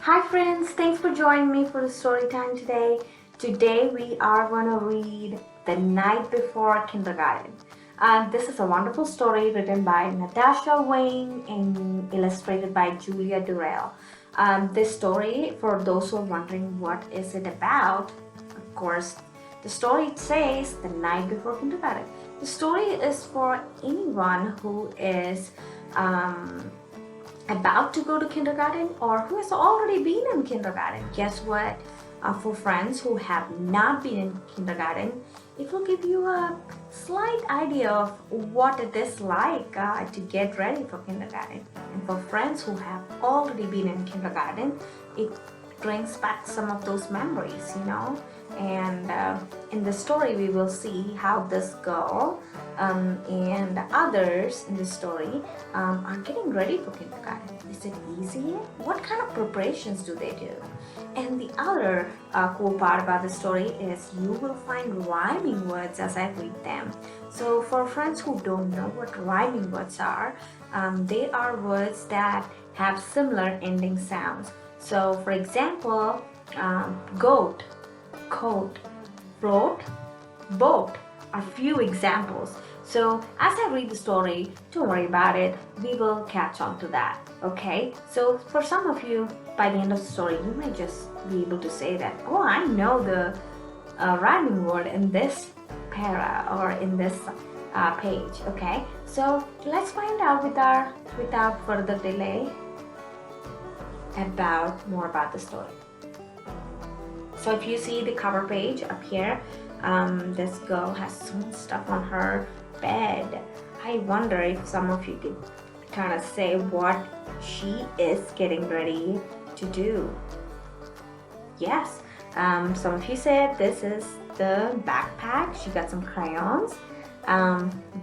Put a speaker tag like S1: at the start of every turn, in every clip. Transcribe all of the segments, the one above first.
S1: Hi friends, thanks for joining me for the story time today. Today we are going to read The Night Before Kindergarten. This is a wonderful story written by Natasha Wayne and illustrated by Julia Durrell. This story, for those who are wondering what is it about, of course, the story says The Night Before Kindergarten. The story is for anyone who is about to go to kindergarten or who has already been in kindergarten. Guess what? For friends who have not been in kindergarten, it will give you a slight idea of what it is like to get ready for kindergarten. And for friends who have already been in kindergarten, it brings back some of those memories, And in the story, we will see how this girl and others in the story are getting ready for kindergarten. Is it easy? What kind of preparations do they do? And the other cool part about the story is you will find rhyming words as I read them. So for friends who don't know what rhyming words are, they are words that have similar ending sounds. So for example, goat, coat, float, boat are few examples. So as I read the story, don't worry about it, we will catch on to that, okay? So for some of you, by the end of the story, you may just be able to say that, oh, I know the rhyming word in this para or in this page, okay? So let's find out without further delay more about the story. So if you see the cover page up here, this girl has some stuff on her bed. I wonder if some of you could kind of say what she is getting ready to do. Yes, some of you said this is the backpack. She got some crayons,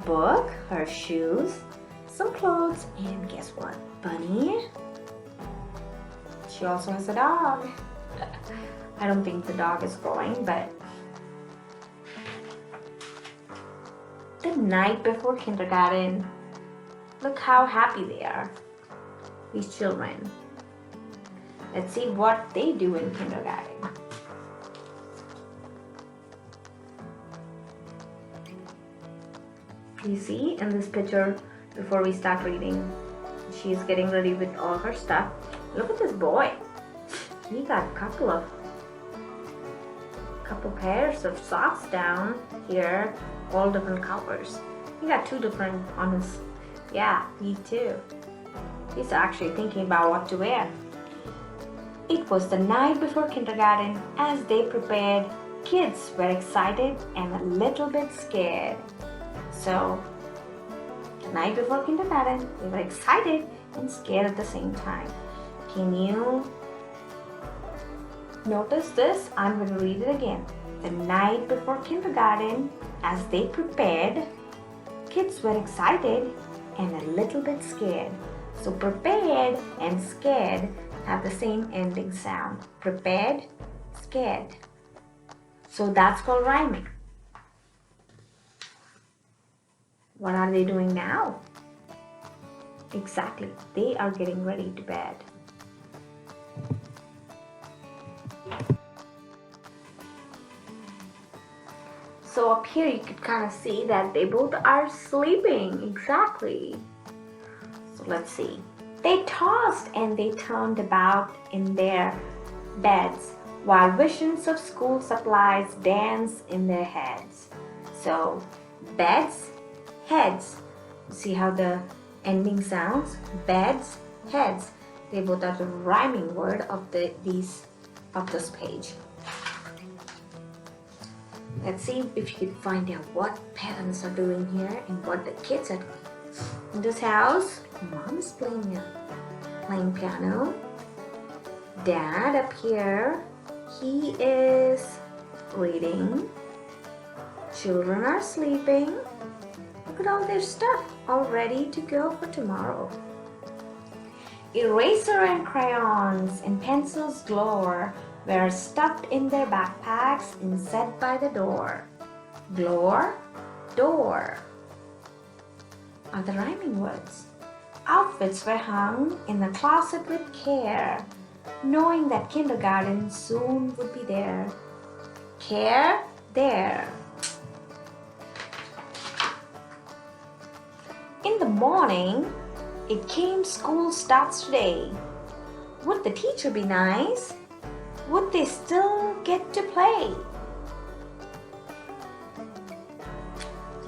S1: book, her shoes, some clothes, and guess what? Bunny. She also has a dog. I don't think the dog is going, but the night before kindergarten, look how happy they are, these children. Let's see what they do in kindergarten. You see in this picture, before we start reading, she is getting ready with all her stuff. Look at this boy. He got a couple pairs of socks down here, all different colors. He got two different on his, me too. He's actually thinking about what to wear. It was the night before kindergarten. As they prepared, kids were excited and a little bit scared. So, the night before kindergarten, they were excited and scared at the same time. Can you notice this? I'm going to read it again. The night before kindergarten, as they prepared, kids were excited and a little bit scared. So prepared and scared have the same ending sound. Prepared, scared. So that's called rhyming. What are they doing now? Exactly, they are getting ready to bed. So up here you could kind of see that they both are sleeping. Exactly. So let's see. They tossed and they turned about in their beds while visions of school supplies danced in their heads. So beds, heads. See how the ending sounds? Beds, heads. They both are the rhyming word of this page. Let's see if you can find out what parents are doing here and what the kids are doing. In this house, mom is playing piano. Dad up here, he is reading. Children are sleeping. Look at all their stuff, all ready to go for tomorrow. Eraser and crayons and pencils galore were stuffed in their backpacks and set by the door. Glore, door are the rhyming words. Outfits were hung in the closet with care. knowing that kindergarten soon would be there. Care there. In the morning, it came school starts today. Would the teacher be nice? Would they still get to play?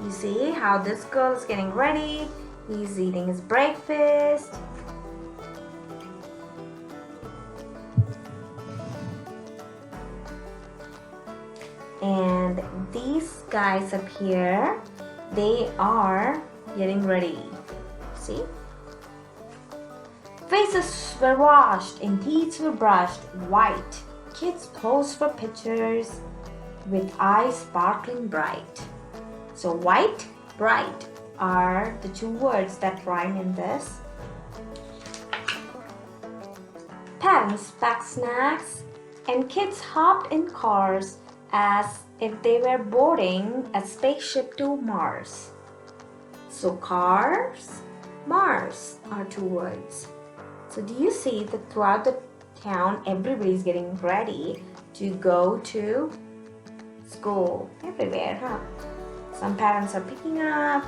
S1: You see how this girl is getting ready? He's eating his breakfast. And these guys up here, they are getting ready. See? Faces were washed and teeth were brushed white. Kids posed for pictures with eyes sparkling bright. So white, bright are the two words that rhyme in this. Parents packed snacks and kids hopped in cars as if they were boarding a spaceship to Mars. So cars, Mars are two words. So do you see that throughout the town everybody's getting ready to go to school everywhere, huh? Some parents are picking up,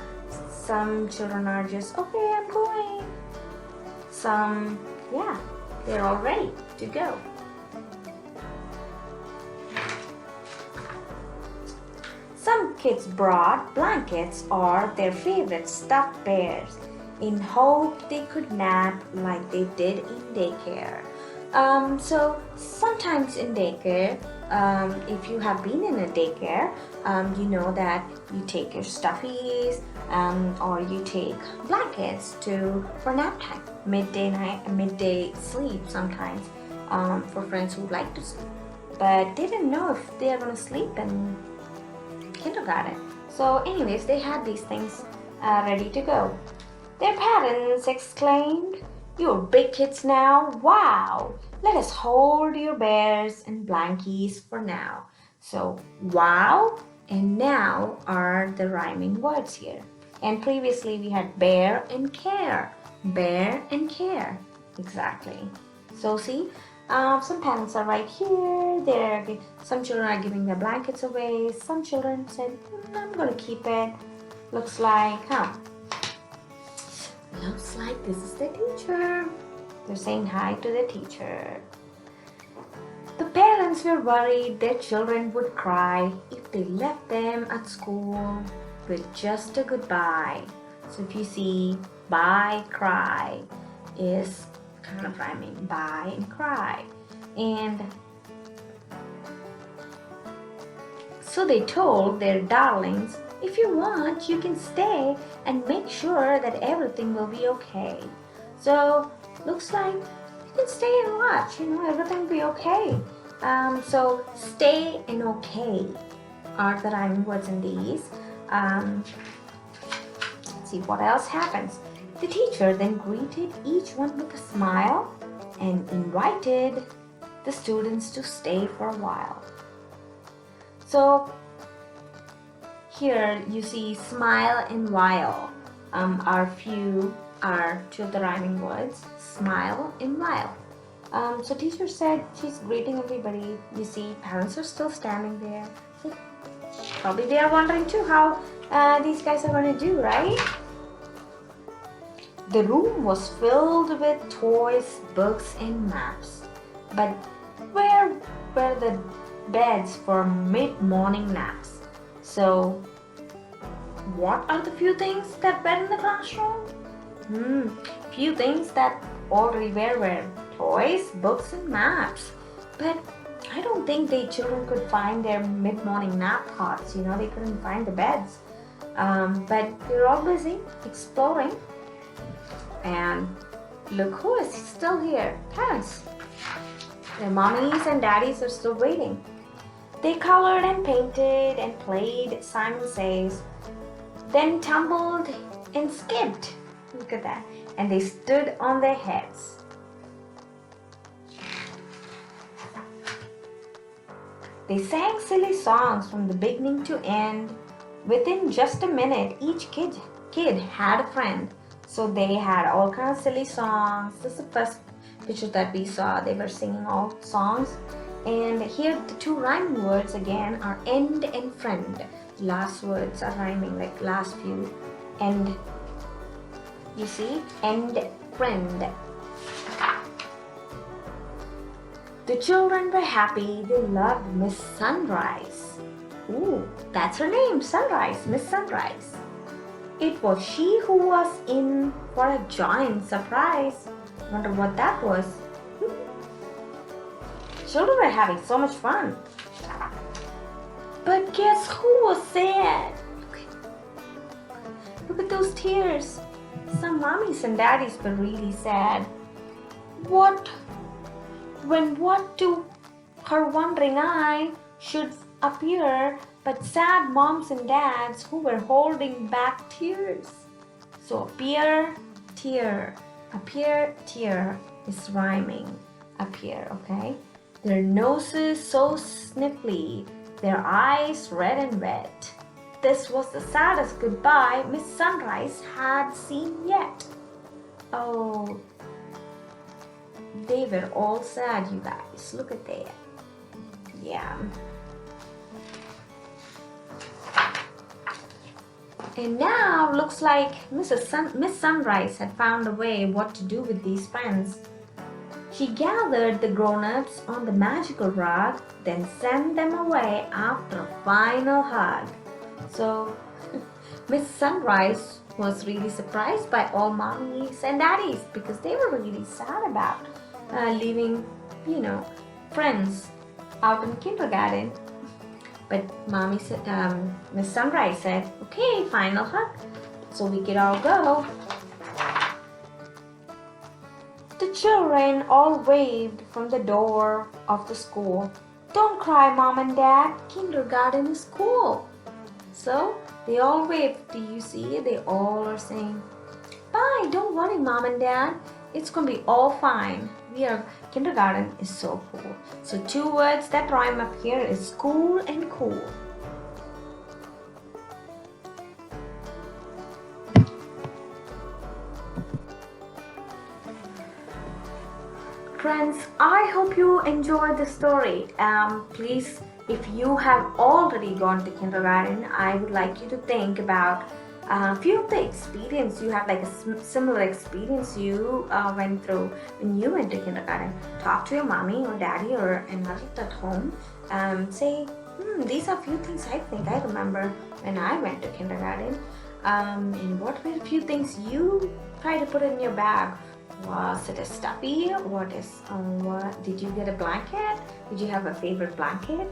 S1: some children are just, okay, I'm going. Some, yeah, they're all ready to go. Some kids brought blankets or their favorite stuffed bears in hope they could nap like they did in daycare. So sometimes in daycare, if you have been in a daycare, you know that you take your stuffies or you take blankets for nap time, midday sleep sometimes for friends who like to sleep. But they didn't know if they are going to sleep in kindergarten. So anyways, they had these things ready to go. Their parents exclaimed, "You're big kids now, wow! Let us hold your bears and blankies for now." So wow and now are the rhyming words here. And previously we had bear and care. Bear and care. Exactly. So see, some parents are right here. Some children are giving their blankets away. Some children said, I'm going to keep it. Looks like this is the teacher. They're saying hi to the teacher. The parents were worried their children would cry if they left them at school with just a goodbye. So if you see bye, cry is kind of rhyming, bye and cry. And so they told their darlings, if you want, you can stay and make sure that everything will be okay. So looks like you can stay and watch, everything will be okay. So stay and okay are the rhyming words in these. Let's see what else happens. The teacher then greeted each one with a smile and invited the students to stay for a while. So here you see smile and while are two of the rhyming words, smile and while. So teacher said she's greeting everybody. You see parents are still standing there. So probably they are wondering too how these guys are going to do, right? The room was filled with toys, books and maps. But where were the beds for mid-morning naps? So what are the few things that were in the classroom? Few things that already were toys, books and maps. But I don't think the children could find their mid-morning nap cots. They couldn't find the beds. But they're all busy exploring. And look who is still here. Parents. Their mommies and daddies are still waiting. They colored and painted and played Simon Says, then tumbled and skipped. Look at that. And they stood on their heads. They sang silly songs from the beginning to end. Within just a minute, each kid had a friend. So they had all kinds of silly songs. This is the pictures that we saw, they were singing all songs. And here the two rhyming words again are end and friend. The last words are rhyming, like last few. End, you see, end, friend. The children were happy. They loved Miss Sunrise. Ooh, that's her name, Sunrise, Miss Sunrise. It was she who was in for a giant surprise. Wonder what that was. Children were having so much fun. But guess who was sad? Look at those tears. Some mommies and daddies were really sad. What to her wondering eye should appear but sad moms and dads who were holding back tears. So appear, tear is rhyming. Appear, okay? Their noses so sniffly, their eyes red and wet. This was the saddest goodbye Miss Sunrise had seen yet. Oh, they were all sad, you guys. Look at that. Yeah. And now looks like Miss Sunrise had found a way what to do with these friends. She gathered the grown-ups on the magical rug, then sent them away after a final hug. So Miss Sunrise was really surprised by all mommies and daddies because they were really sad about leaving, friends out in kindergarten. But Miss Sunrise said, okay, final hug, so we could all go. The children all waved from the door of the school. Don't cry, Mom and Dad, kindergarten is cool. So they all waved. Do you see? They all are saying, bye, don't worry, Mom and Dad. It's going to be all fine. Kindergarten is so cool. So two words that rhyme up here is school and cool. Friends, I hope you enjoyed the story. Please, if you have already gone to kindergarten, I would like you to think about a few of the experience you have, like a similar experience you went through when you went to kindergarten. Talk to your mommy or daddy or an adult at home. Say, these are a few things I think I remember when I went to kindergarten. And what were a few things you try to put in your bag? Was it a stuffy? What did you get a blanket? Did you have a favorite blanket?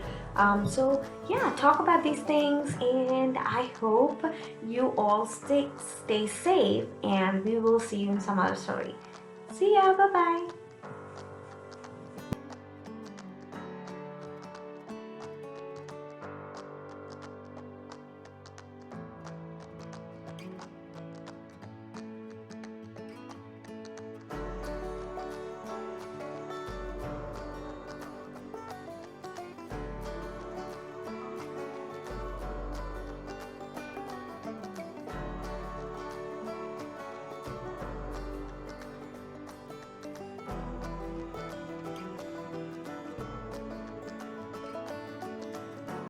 S1: So yeah, talk about these things, and I hope you all stay safe, and we will see you in some other story. See ya, bye bye.